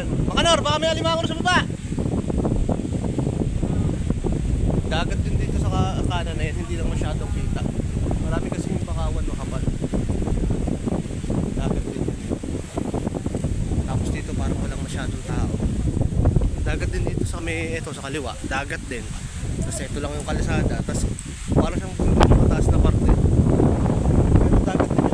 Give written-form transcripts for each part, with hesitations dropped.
Ayan. Makanor, baka may alimango sa baba. Dagat din dito sa kanan na yan, hindi lang masyadong kita. Marami kasi yung bakawan makapal. Dagat din. Tapos dito parang walang masyadong tao. Dagat din dito sa may, eto sa kaliwa, dagat din. Kasi ito lang yung kalsada, tapos parang siyang mataas na parte. Pero dagat din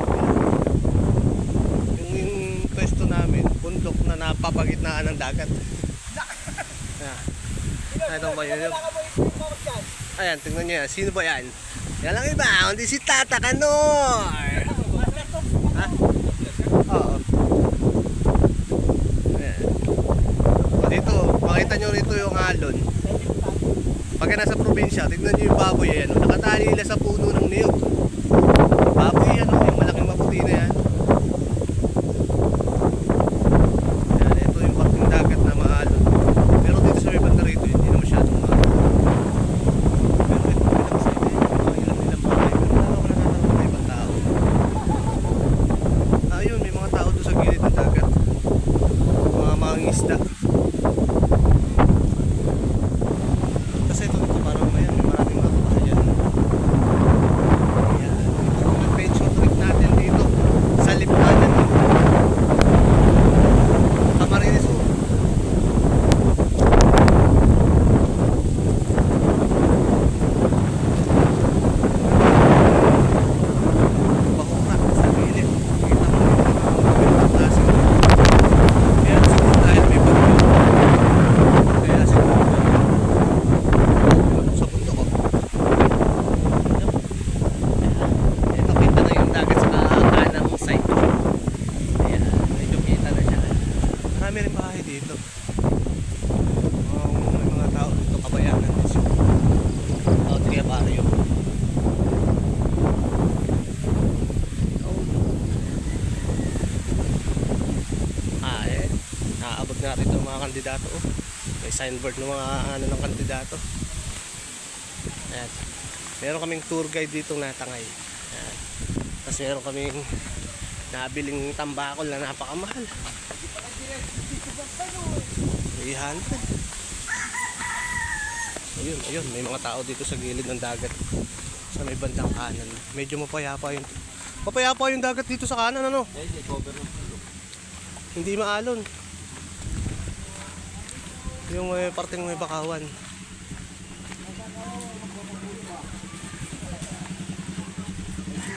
yung pwesto namin, bundok na napapagitnaan ng dagat. Ito ba yun? Ayan, tingnan nyo yan. Sino ba yan? Yan lang iba, hindi si Tata Kanor. Ha? Oo. Ayan. O dito, makita nyo rito yung alon. Pagka nasa probinsya, tingnan nyo yung baboy yan. Nakatali nila sa puno ng niyog. Baboy yan, yung malaking maputi na yan. Ayan, ito yung parting dagat na maalon. Pero dito sa may banda rito, hindi na masyadong maalon. Pero ito, bilang sa ito, ilang bahay. Pero wala ako natatanong na ibang tao. Ayun, may mga tao doon sa gilid ng dagat. Mga mangingisda. Kasi ito dito parang may maraming mga kabahayan. Ayan. Ito ang adventure trip natin dito sa Lipunan. Camarines Sur. Bahura sa gilid. Kita mo yung magandang klase. Kaya siguro dahil may bagyo. Kaya siguro sa bundok ko. Ito kita na yung dagat sa kanang side. Ayan, medyo kita na siya. Marami rin bahay dito. May mga tao dito, kabayanan din siya. Out kaya barrio. Naabot nga rito ang mga kandidato. May signboard ng mga ng kandidato. Ayan. Meron kaming tour guide dito natangay. Ayan. Tapos meron kaming nabiling tambakol na napakamahal. 300. Ayun, may mga tao dito sa gilid ng dagat. Sa may bandang kanan. Medyo mapayapa yung dagat dito sa kanan, ano? Hindi maalon. Yung parteng may bakawan.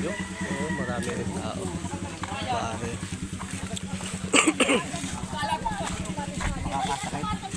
Yun, marami rin tao. Pare. Makakasakit.